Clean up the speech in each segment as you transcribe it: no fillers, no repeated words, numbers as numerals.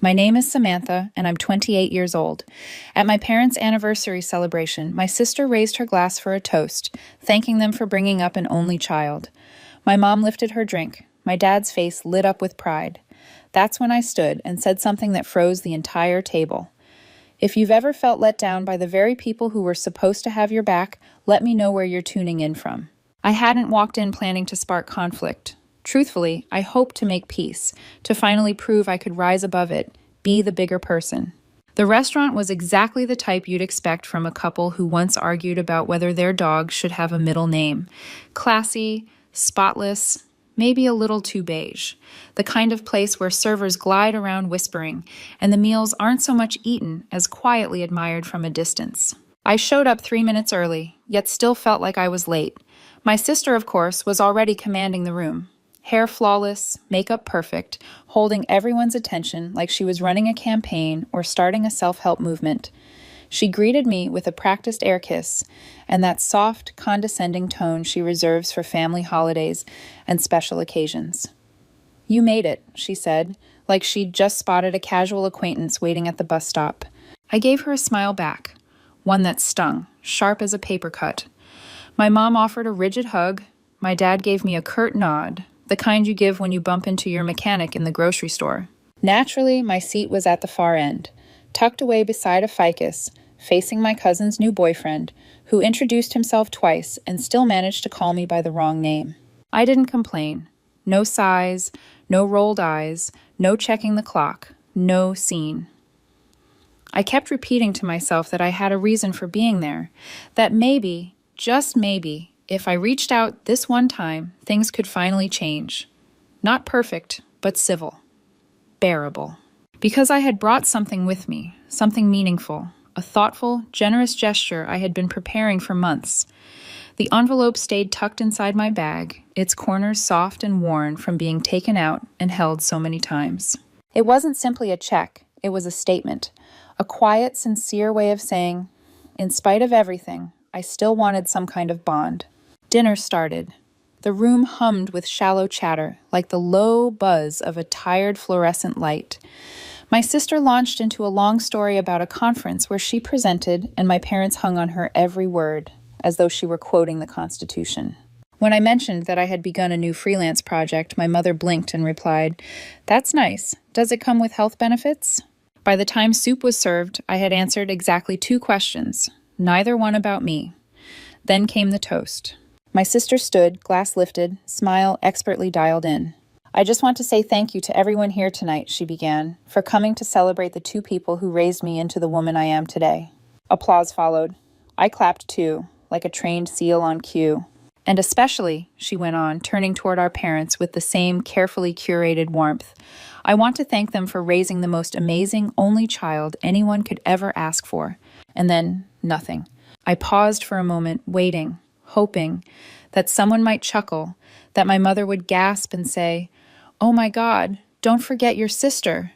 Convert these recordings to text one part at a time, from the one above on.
My name is Samantha, and I'm 28 years old. At my parents' anniversary celebration, my sister raised her glass for a toast, thanking them for bringing up an only child. My mom lifted her drink. My dad's face lit up with pride. That's when I stood and said something that froze the entire table. If you've ever felt let down by the very people who were supposed to have your back, let me know where you're tuning in from. I hadn't walked in planning to spark conflict. Truthfully, I hoped to make peace, to finally prove I could rise above it, be the bigger person. The restaurant was exactly the type you'd expect from a couple who once argued about whether their dog should have a middle name. Classy, spotless, maybe a little too beige. The kind of place where servers glide around whispering, and the meals aren't so much eaten as quietly admired from a distance. I showed up 3 minutes early, yet still felt like I was late. My sister, of course, was already commanding the room. Hair flawless, makeup perfect, holding everyone's attention like she was running a campaign or starting a self-help movement. She greeted me with a practiced air kiss and that soft, condescending tone she reserves for family holidays and special occasions. "You made it," she said, like she'd just spotted a casual acquaintance waiting at the bus stop. I gave her a smile back, one that stung, sharp as a paper cut. My mom offered a rigid hug. My dad gave me a curt nod, the kind you give when you bump into your mechanic in the grocery store. Naturally, my seat was at the far end, tucked away beside a ficus, facing my cousin's new boyfriend, who introduced himself twice and still managed to call me by the wrong name. I didn't complain. No sighs, no rolled eyes, no checking the clock, no scene. I kept repeating to myself that I had a reason for being there, that maybe, just maybe, if I reached out this one time, things could finally change. Not perfect, but civil. Bearable. Because I had brought something with me, something meaningful, a thoughtful, generous gesture I had been preparing for months. The envelope stayed tucked inside my bag, its corners soft and worn from being taken out and held so many times. It wasn't simply a check, it was a statement, a quiet, sincere way of saying, in spite of everything, I still wanted some kind of bond. Dinner started. The room hummed with shallow chatter, like the low buzz of a tired fluorescent light. My sister launched into a long story about a conference where she presented and my parents hung on her every word, as though she were quoting the Constitution. When I mentioned that I had begun a new freelance project, my mother blinked and replied, "That's nice. Does it come with health benefits?" By the time soup was served, I had answered exactly 2 questions, neither one about me. Then came the toast. My sister stood, glass lifted, smile expertly dialed in. "I just want to say thank you to everyone here tonight," she began, "for coming to celebrate the 2 people who raised me into the woman I am today." Applause followed. I clapped too, like a trained seal on cue. "And especially," she went on, turning toward our parents with the same carefully curated warmth, "I want to thank them for raising the most amazing only child anyone could ever ask for." And then, nothing. I paused for a moment, waiting, hoping that someone might chuckle, that my mother would gasp and say, "Oh my God, don't forget your sister,"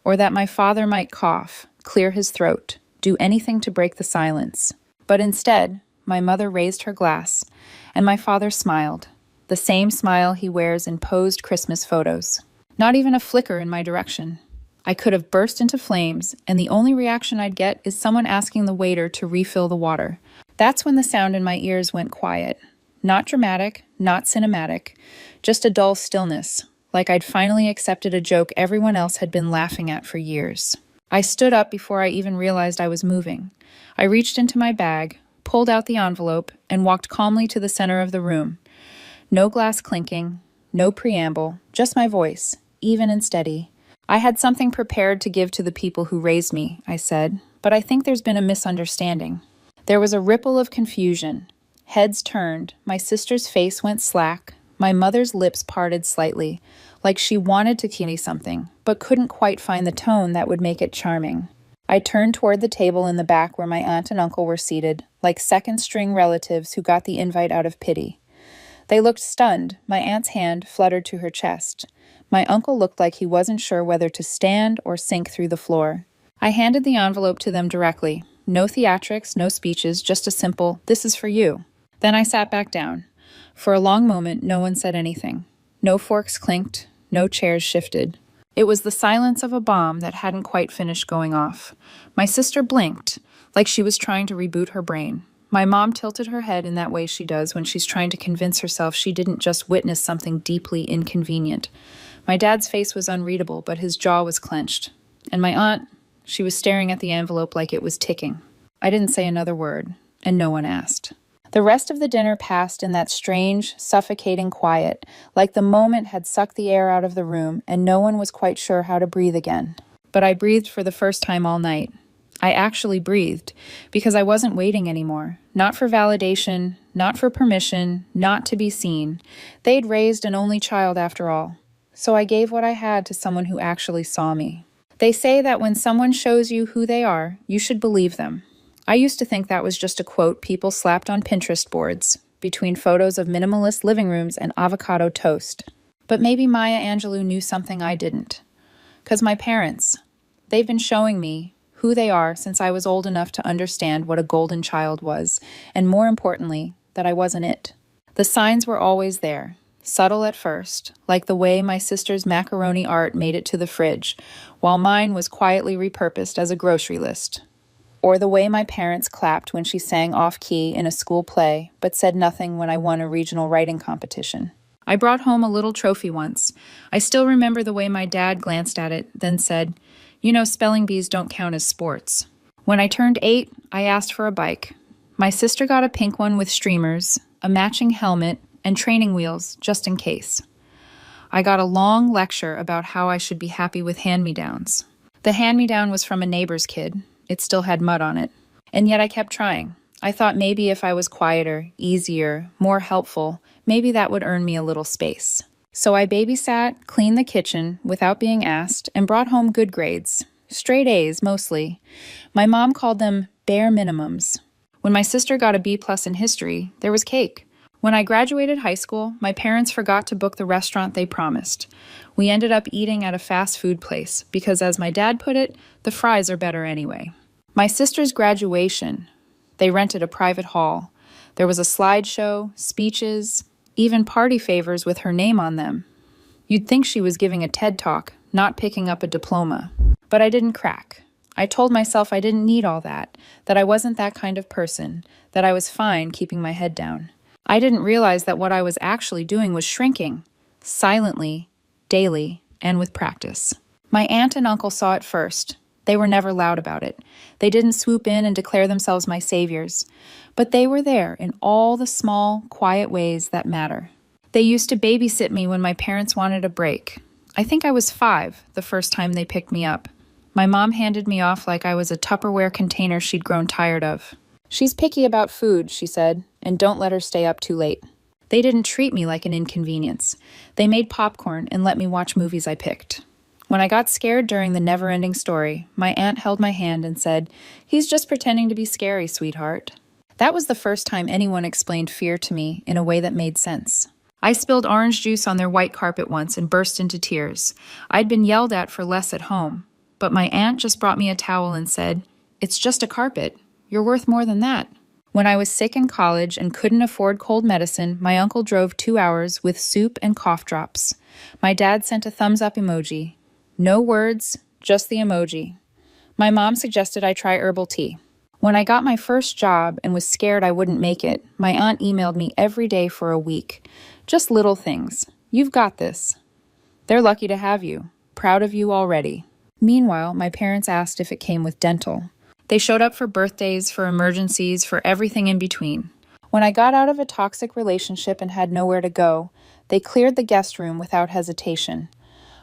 or that my father might cough, clear his throat, do anything to break the silence. But instead, my mother raised her glass, and my father smiled, the same smile he wears in posed Christmas photos. Not even a flicker in my direction. I could have burst into flames, and the only reaction I'd get is someone asking the waiter to refill the water. That's when the sound in my ears went quiet. Not dramatic, not cinematic, just a dull stillness, like I'd finally accepted a joke everyone else had been laughing at for years. I stood up before I even realized I was moving. I reached into my bag, pulled out the envelope, and walked calmly to the center of the room. No glass clinking, no preamble, just my voice, even and steady. "I had something prepared to give to the people who raised me," I said, "but I think there's been a misunderstanding." There was a ripple of confusion. Heads turned, my sister's face went slack, my mother's lips parted slightly, like she wanted to say something, but couldn't quite find the tone that would make it charming. I turned toward the table in the back where my aunt and uncle were seated, like second-string relatives who got the invite out of pity. They looked stunned. My aunt's hand fluttered to her chest. My uncle looked like he wasn't sure whether to stand or sink through the floor. I handed the envelope to them directly. No theatrics, no speeches, just a simple, "This is for you." Then I sat back down. For a long moment, no one said anything. No forks clinked, no chairs shifted. It was the silence of a bomb that hadn't quite finished going off. My sister blinked, like she was trying to reboot her brain. My mom tilted her head in that way she does when she's trying to convince herself she didn't just witness something deeply inconvenient. My dad's face was unreadable, but his jaw was clenched. And my aunt, she was staring at the envelope like it was ticking. I didn't say another word, and no one asked. The rest of the dinner passed in that strange, suffocating quiet, like the moment had sucked the air out of the room and no one was quite sure how to breathe again. But I breathed for the first time all night. I actually breathed, because I wasn't waiting anymore. Not for validation, not for permission, not to be seen. They'd raised an only child after all. So I gave what I had to someone who actually saw me. They say that when someone shows you who they are, you should believe them. I used to think that was just a quote people slapped on Pinterest boards, between photos of minimalist living rooms and avocado toast. But maybe Maya Angelou knew something I didn't. 'Cause my parents, they've been showing me who they are since I was old enough to understand what a golden child was, and more importantly, that I wasn't it. The signs were always there, subtle at first, like the way my sister's macaroni art made it to the fridge, while mine was quietly repurposed as a grocery list. Or the way my parents clapped when she sang off-key in a school play, but said nothing when I won a regional writing competition. I brought home a little trophy once. I still remember the way my dad glanced at it, then said, "You know, spelling bees don't count as sports." When I turned 8, I asked for a bike. My sister got a pink one with streamers, a matching helmet, and training wheels, just in case. I got a long lecture about how I should be happy with hand-me-downs. The hand-me-down was from a neighbor's kid. It still had mud on it. And yet I kept trying. I thought maybe if I was quieter, easier, more helpful, maybe that would earn me a little space. So I babysat, cleaned the kitchen without being asked, and brought home good grades. Straight A's, mostly. My mom called them bare minimums. When my sister got a B+ in history, there was cake. When I graduated high school, my parents forgot to book the restaurant they promised. We ended up eating at a fast food place because, as my dad put it, the fries are better anyway. My sister's graduation, they rented a private hall. There was a slideshow, speeches, even party favors with her name on them. You'd think she was giving a TED Talk, not picking up a diploma. But I didn't crack. I told myself I didn't need all that I wasn't that kind of person, that I was fine keeping my head down. I didn't realize that what I was actually doing was shrinking, silently, daily, and with practice. My aunt and uncle saw it first. They were never loud about it. They didn't swoop in and declare themselves my saviors. But they were there in all the small, quiet ways that matter. They used to babysit me when my parents wanted a break. I think I was 5 the first time they picked me up. My mom handed me off like I was a Tupperware container she'd grown tired of. "She's picky about food," she said, "and don't let her stay up too late." They didn't treat me like an inconvenience. They made popcorn and let me watch movies I picked. When I got scared during the never-ending story, my aunt held my hand and said, "He's just pretending to be scary, sweetheart." That was the first time anyone explained fear to me in a way that made sense. I spilled orange juice on their white carpet once and burst into tears. I'd been yelled at for less at home, but my aunt just brought me a towel and said, "It's just a carpet. You're worth more than that." When I was sick in college and couldn't afford cold medicine, my uncle drove 2 hours with soup and cough drops. My dad sent a thumbs-up emoji. No words, just the emoji. My mom suggested I try herbal tea. When I got my first job and was scared I wouldn't make it, my aunt emailed me every day for a week. Just little things. "You've got this. They're lucky to have you. Proud of you already." Meanwhile, my parents asked if it came with dental. They showed up for birthdays, for emergencies, for everything in between. When I got out of a toxic relationship and had nowhere to go, they cleared the guest room without hesitation.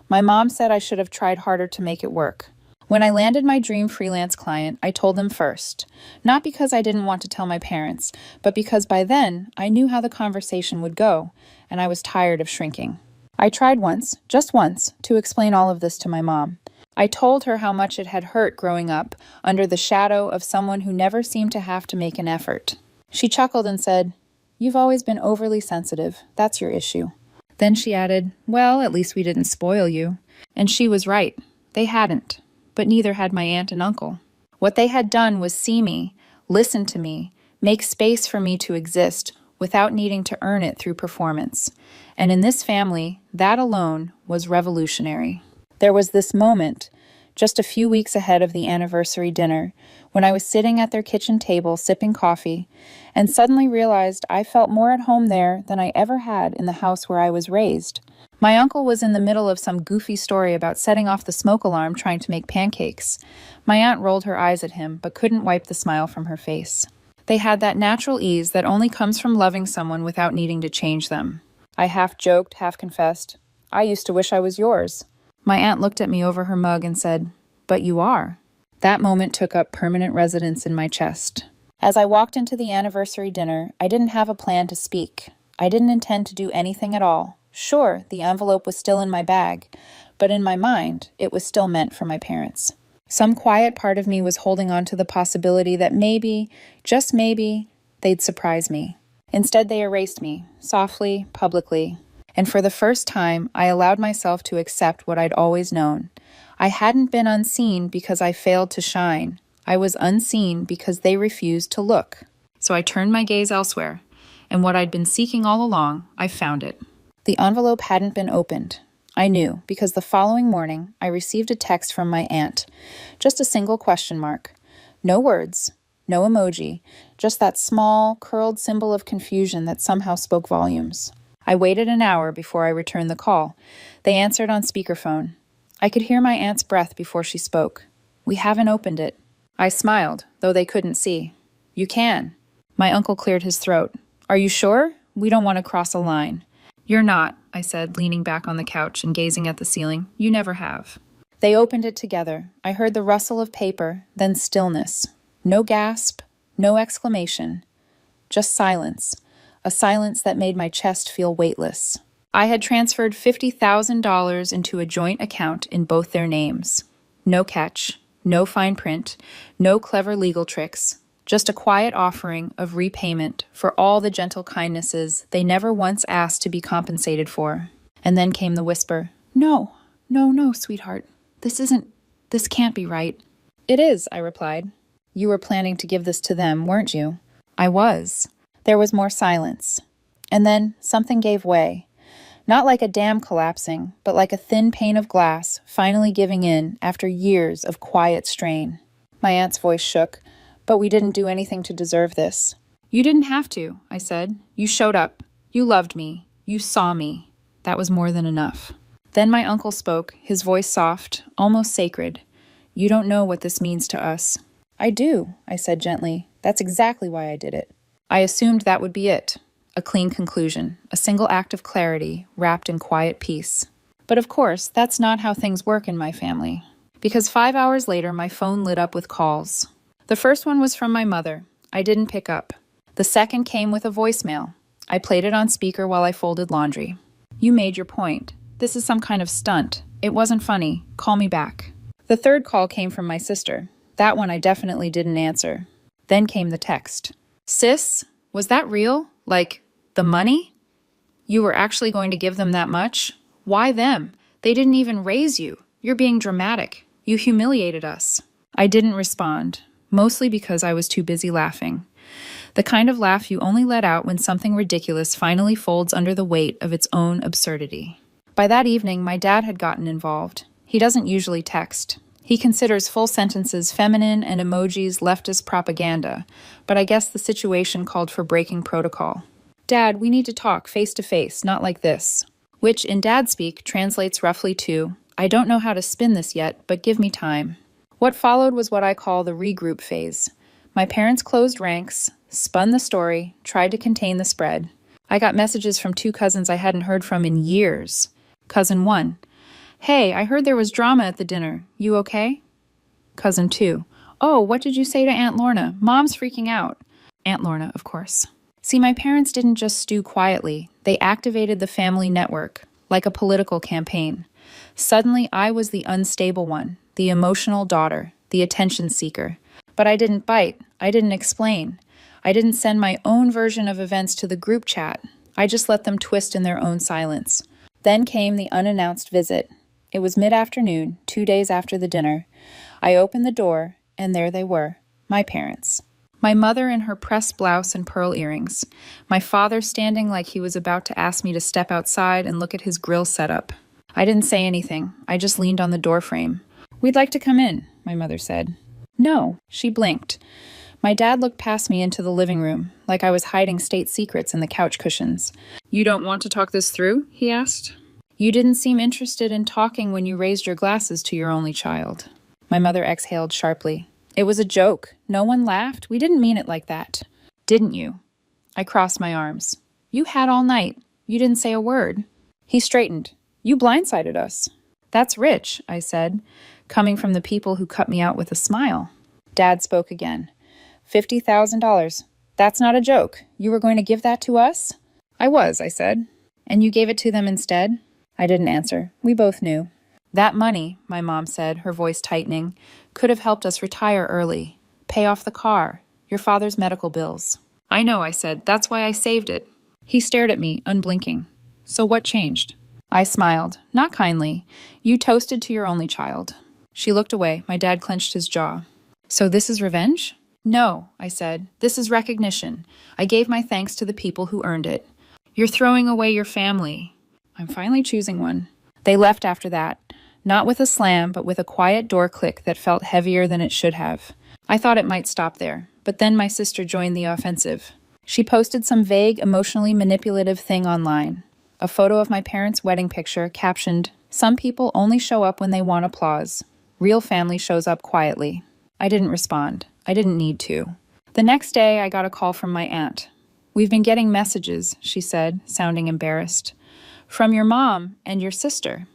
My mom said I should have tried harder to make it work. When I landed my dream freelance client, I told them first, not because I didn't want to tell my parents, but because by then I knew how the conversation would go, and I was tired of shrinking. I tried once, just once, to explain all of this to my mom. I told her how much it had hurt growing up under the shadow of someone who never seemed to have to make an effort. She chuckled and said, "You've always been overly sensitive. That's your issue." Then she added, "Well, at least we didn't spoil you." And she was right. They hadn't. But neither had my aunt and uncle. What they had done was see me, listen to me, make space for me to exist without needing to earn it through performance. And in this family, that alone was revolutionary. There was this moment, just a few weeks ahead of the anniversary dinner, when I was sitting at their kitchen table sipping coffee, and suddenly realized I felt more at home there than I ever had in the house where I was raised. My uncle was in the middle of some goofy story about setting off the smoke alarm trying to make pancakes. My aunt rolled her eyes at him, but couldn't wipe the smile from her face. They had that natural ease that only comes from loving someone without needing to change them. I half joked, half confessed, "I used to wish I was yours." My aunt looked at me over her mug and said, "But you are." That moment took up permanent residence in my chest. As I walked into the anniversary dinner, I didn't have a plan to speak. I didn't intend to do anything at all. Sure, the envelope was still in my bag, but in my mind, it was still meant for my parents. Some quiet part of me was holding on to the possibility that maybe, just maybe, they'd surprise me. Instead, they erased me, softly, publicly. And for the first time, I allowed myself to accept what I'd always known. I hadn't been unseen because I failed to shine. I was unseen because they refused to look. So I turned my gaze elsewhere, and what I'd been seeking all along, I found it. The envelope hadn't been opened. I knew, because the following morning, I received a text from my aunt. Just a single question mark. No words, no emoji, just that small, curled symbol of confusion that somehow spoke volumes. I waited an hour before I returned the call. They answered on speakerphone. I could hear my aunt's breath before she spoke. "We haven't opened it." I smiled, though they couldn't see. "You can." My uncle cleared his throat. "Are you sure? We don't want to cross a line." "You're not," I said, leaning back on the couch and gazing at the ceiling. "You never have." They opened it together. I heard the rustle of paper, then stillness. No gasp, no exclamation. Just silence. A silence that made my chest feel weightless. I had transferred $50,000 into a joint account in both their names. No catch, no fine print, no clever legal tricks. Just a quiet offering of repayment for all the gentle kindnesses they never once asked to be compensated for. And then came the whisper, "No, no, sweetheart. This can't be right." "It is," I replied. "You were planning to give this to them, weren't you?" "I was." There was more silence. And then something gave way. Not like a dam collapsing, but like a thin pane of glass finally giving in after years of quiet strain. My aunt's voice shook. "But we didn't do anything to deserve this." "You didn't have to," I said. "You showed up. You loved me. You saw me. That was more than enough." Then my uncle spoke, his voice soft, almost sacred. "You don't know what this means to us." "I do," I said gently. "That's exactly why I did it." I assumed that would be it. A clean conclusion, a single act of clarity, wrapped in quiet peace. But of course, that's not how things work in my family. Because 5 hours later, my phone lit up with calls. The first one was from my mother. I didn't pick up. The second came with a voicemail. I played it on speaker while I folded laundry. "You made your point. This is some kind of stunt. It wasn't funny. Call me back." The third call came from my sister. That one I definitely didn't answer. Then came the text. "Sis, was that real? Like, the money? You were actually going to give them that much? Why them? They didn't even raise you. You're being dramatic. You humiliated us." I didn't respond, mostly because I was too busy laughing. The kind of laugh you only let out when something ridiculous finally folds under the weight of its own absurdity. By that evening, my dad had gotten involved. He doesn't usually text. He considers full sentences feminine and emojis leftist propaganda, but I guess the situation called for breaking protocol. "Dad, we need to talk face to face, not like this." Which, in dad speak, translates roughly to, "I don't know how to spin this yet, but give me time." What followed was what I call the regroup phase. My parents closed ranks, spun the story, tried to contain the spread. I got messages from 2 cousins I hadn't heard from in years. Cousin 1, "Hey, I heard there was drama at the dinner. You okay?" Cousin 2, "Oh, what did you say to Aunt Lorna? Mom's freaking out." Aunt Lorna, of course. See, my parents didn't just stew quietly. They activated the family network, like a political campaign. Suddenly, I was the unstable one, the emotional daughter, the attention seeker. But I didn't bite. I didn't explain. I didn't send my own version of events to the group chat. I just let them twist in their own silence. Then came the unannounced visit. It was mid-afternoon, 2 days after the dinner. I opened the door, and there they were, my parents. My mother in her pressed blouse and pearl earrings. My father standing like he was about to ask me to step outside and look at his grill setup. I didn't say anything. I just leaned on the doorframe. We'd like to come in, my mother said. No, she blinked. My dad looked past me into the living room, like I was hiding state secrets in the couch cushions. You don't want to talk this through? He asked. You didn't seem interested in talking when you raised your glasses to your only child. My mother exhaled sharply. It was a joke. No one laughed. We didn't mean it like that. Didn't you? I crossed my arms. You had all night. You didn't say a word. He straightened. You blindsided us. That's rich, I said, coming from the people who cut me out with a smile. Dad spoke again. $50,000. That's not a joke. You were going to give that to us? I was, I said. And you gave it to them instead? I didn't answer. We both knew. That money, my mom said, her voice tightening, could have helped us retire early, pay off the car, your father's medical bills. I know, I said. That's why I saved it. He stared at me, unblinking. So what changed? I smiled, not kindly. You toasted to your only child. She looked away. My dad clenched his jaw. So this is revenge? No, I said. This is recognition. I gave my thanks to the people who earned it. You're throwing away your family. I'm finally choosing one. They left after that, not with a slam, but with a quiet door click that felt heavier than it should have. I thought it might stop there, but then my sister joined the offensive. She posted some vague, emotionally manipulative thing online. A photo of my parents' wedding picture captioned, "Some people only show up when they want applause. Real family shows up quietly." I didn't respond. I didn't need to. The next day, I got a call from my aunt. We've been getting messages, she said, sounding embarrassed. From your mom and your sister.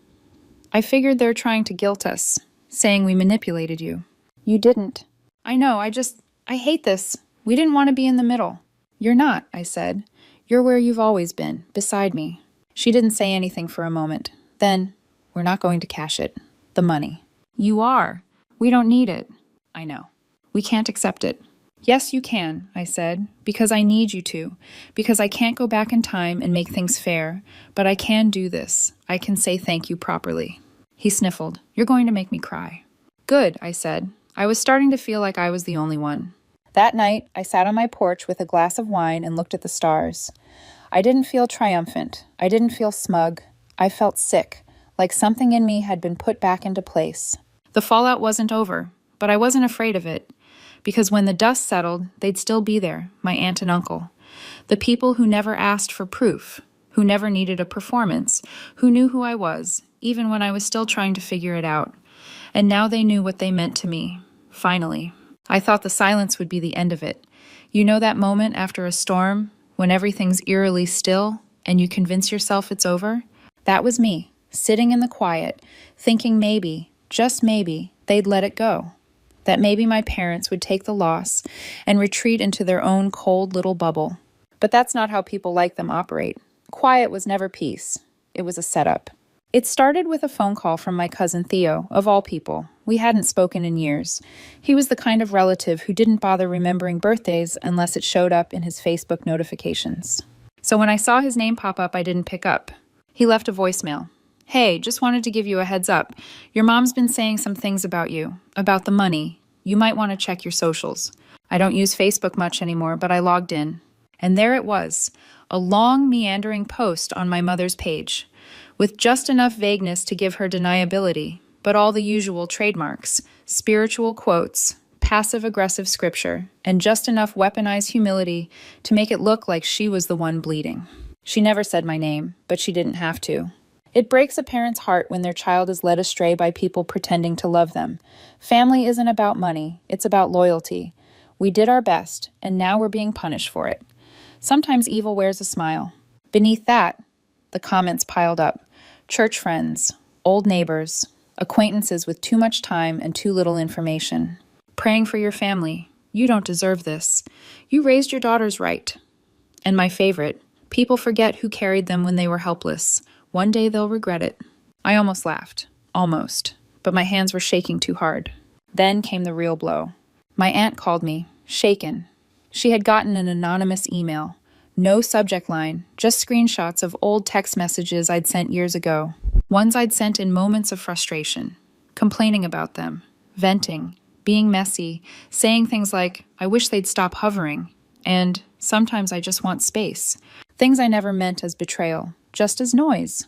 I figured they're trying to guilt us, saying we manipulated you. You didn't. I know, I hate this. We didn't want to be in the middle. You're not, I said. You're where you've always been, beside me. She didn't say anything for a moment. Then, we're not going to cash it. The money. You are. We don't need it. I know. We can't accept it. Yes, you can, I said, because I need you to, because I can't go back in time and make things fair, but I can do this. I can say thank you properly. He sniffled. You're going to make me cry. Good, I said. I was starting to feel like I was the only one. That night, I sat on my porch with a glass of wine and looked at the stars. I didn't feel triumphant. I didn't feel smug. I felt sick, like something in me had been put back into place. The fallout wasn't over, but I wasn't afraid of it. Because when the dust settled, they'd still be there, my aunt and uncle. The people who never asked for proof, who never needed a performance, who knew who I was, even when I was still trying to figure it out. And now they knew what they meant to me. Finally. I thought the silence would be the end of it. You know that moment after a storm, when everything's eerily still, and you convince yourself it's over? That was me, sitting in the quiet, thinking maybe, just maybe, they'd let it go. That maybe my parents would take the loss and retreat into their own cold little bubble. But that's not how people like them operate. Quiet was never peace. It was a setup. It started with a phone call from my cousin Theo, of all people. We hadn't spoken in years. He was the kind of relative who didn't bother remembering birthdays unless it showed up in his Facebook notifications. So when I saw his name pop up, I didn't pick up. He left a voicemail. Hey, just wanted to give you a heads up. Your mom's been saying some things about you, about the money. You might want to check your socials. I don't use Facebook much anymore, but I logged in. And there it was, a long, meandering post on my mother's page, with just enough vagueness to give her deniability, but all the usual trademarks, spiritual quotes, passive-aggressive scripture, and just enough weaponized humility to make it look like she was the one bleeding. She never said my name, but she didn't have to. It breaks a parent's heart when their child is led astray by people pretending to love them. Family isn't about money, it's about loyalty. We did our best, and now we're being punished for it. Sometimes evil wears a smile. Beneath that, the comments piled up. Church friends, old neighbors, acquaintances with too much time and too little information. Praying for your family. You don't deserve this. You raised your daughters right. And my favorite, people forget who carried them when they were helpless. One day they'll regret it. I almost laughed. Almost. But my hands were shaking too hard. Then came the real blow. My aunt called me, shaken. She had gotten an anonymous email. No subject line, just screenshots of old text messages I'd sent years ago. Ones I'd sent in moments of frustration. Complaining about them. Venting. Being messy. Saying things like, I wish they'd stop hovering. And sometimes I just want space. Things I never meant as betrayal. Just as noise.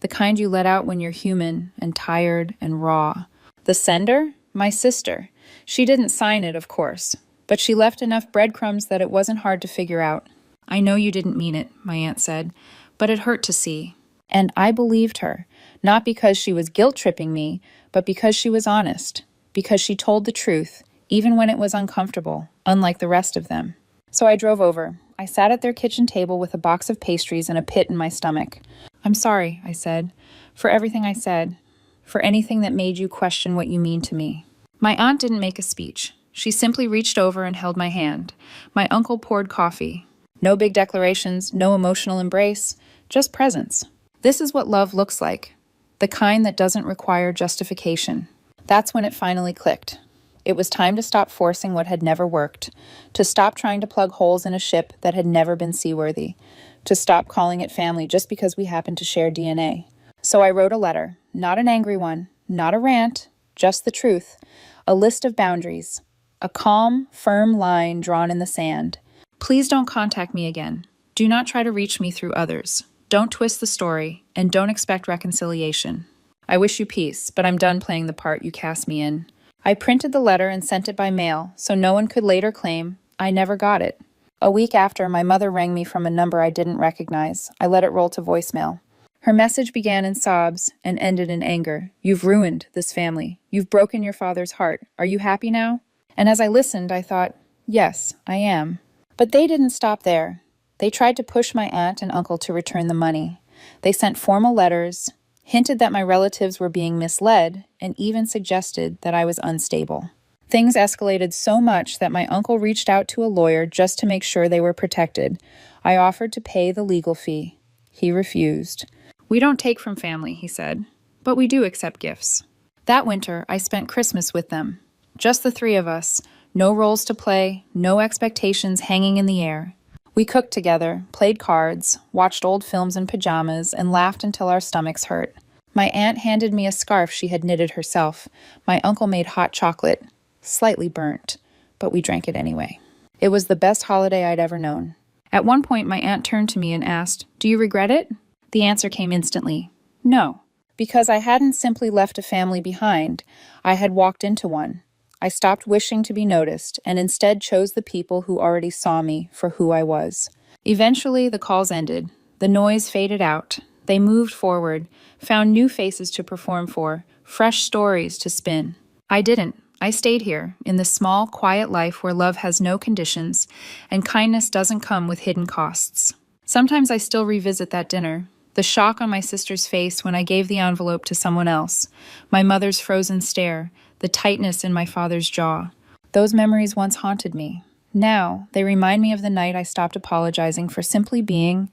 the kind you let out when you're human and tired and raw. The sender? My sister. She didn't sign it, of course, but she left enough breadcrumbs that it wasn't hard to figure out. I know you didn't mean it, my aunt said, but it hurt to see. And I believed her, not because she was guilt-tripping me, but because she was honest, because she told the truth, even when it was uncomfortable, unlike the rest of them. So I drove over. I sat at their kitchen table with a box of pastries and a pit in my stomach. I'm sorry, I said, for everything I said, for anything that made you question what you mean to me. My aunt didn't make a speech. She simply reached over and held my hand. My uncle poured coffee. No big declarations, no emotional embrace, just presence. This is what love looks like, the kind that doesn't require justification. That's when it finally clicked. It was time to stop forcing what had never worked, to stop trying to plug holes in a ship that had never been seaworthy, to stop calling it family just because we happened to share DNA. So I wrote a letter, not an angry one, not a rant, just the truth, a list of boundaries, a calm, firm line drawn in the sand. Please don't contact me again. Do not try to reach me through others. Don't twist the story, and don't expect reconciliation. I wish you peace, but I'm done playing the part you cast me in. I printed the letter and sent it by mail, so no one could later claim I never got it. A week after, my mother rang me from a number I didn't recognize. I let it roll to voicemail. Her message began in sobs and ended in anger. You've ruined this family. You've broken your father's heart. Are you happy now? And as I listened, I thought, yes, I am. But they didn't stop there. They tried to push my aunt and uncle to return the money. They sent formal letters, hinted that my relatives were being misled, and even suggested that I was unstable. Things escalated so much that my uncle reached out to a lawyer just to make sure they were protected. I offered to pay the legal fee. He refused. We don't take from family, he said, but we do accept gifts. That winter, I spent Christmas with them. Just the three of us, no roles to play, no expectations hanging in the air. We cooked together, played cards, watched old films in pajamas, and laughed until our stomachs hurt. My aunt handed me a scarf she had knitted herself. My uncle made hot chocolate, slightly burnt, but we drank it anyway. It was the best holiday I'd ever known. At one point, my aunt turned to me and asked, "Do you regret it?" The answer came instantly, no, because I hadn't simply left a family behind. I had walked into one. I stopped wishing to be noticed and instead chose the people who already saw me for who I was. Eventually, the calls ended. The noise faded out. They moved forward, found new faces to perform for, fresh stories to spin. I didn't. I stayed here, in this small, quiet life where love has no conditions and kindness doesn't come with hidden costs. Sometimes I still revisit that dinner, the shock on my sister's face when I gave the envelope to someone else, my mother's frozen stare, the tightness in my father's jaw. Those memories once haunted me. Now, they remind me of the night I stopped apologizing for simply being,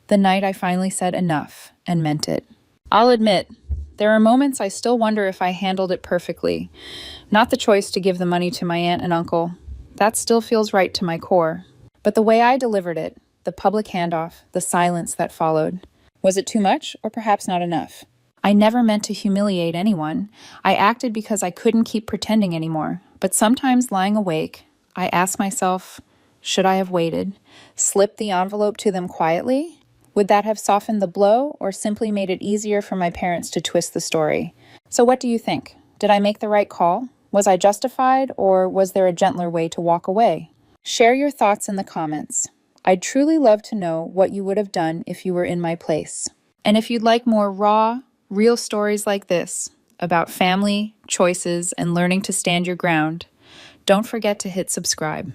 the night I finally said enough and meant it. I'll admit, there are moments I still wonder if I handled it perfectly. Not the choice to give the money to my aunt and uncle. That still feels right to my core. But the way I delivered it, the public handoff, the silence that followed. Was it too much or perhaps not enough? I never meant to humiliate anyone. I acted because I couldn't keep pretending anymore. But sometimes lying awake, I ask myself, should I have waited? Slipped the envelope to them quietly? Would that have softened the blow or simply made it easier for my parents to twist the story? So what do you think? Did I make the right call? Was I justified or was there a gentler way to walk away? Share your thoughts in the comments. I'd truly love to know what you would have done if you were in my place. And if you'd like more raw, real stories like this about family, choices, and learning to stand your ground, don't forget to hit subscribe.